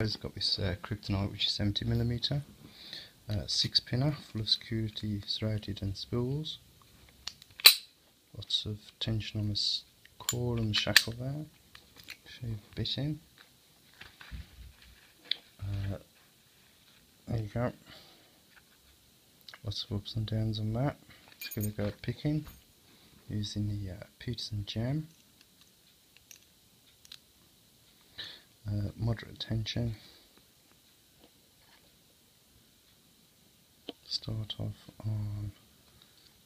It's got this KRYPTONITE, which is 70mm, 6-pinner, full of security serrated and spools. Lots of tension on this cord and the shackle there. Show you a bit in. There you go. Lots of ups and downs on that. Let's give it a go at picking using the Peterson jam. Moderate tension. Start off on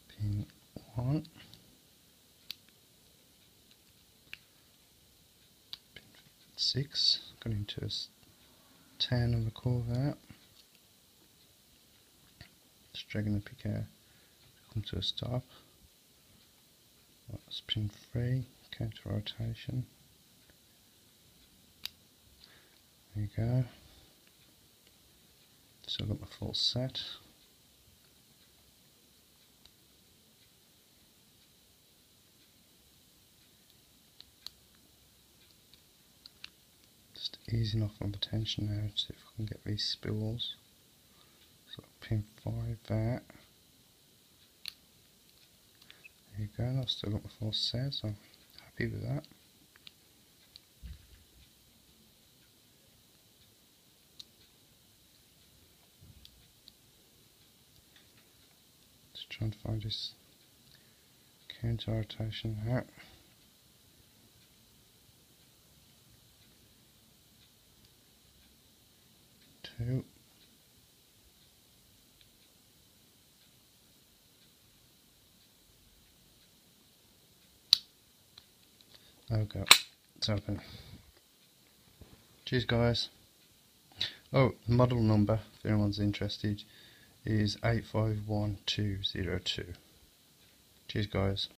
pin 1. Pin 6. Got into a 10 on the core there. Just dragging the pick out to come to a stop. That's pin 3, counter rotation. There you go. Still got my full set. Just easing off on the tension now to see if I can get these spools. So pin 5 there. There you go, I've still got my full set, so I'm happy with that. Just trying to find this counter rotation out. Two. There we go, it's open. Cheers guys. Oh, the model number, if anyone's interested, is 851202. Cheers guys.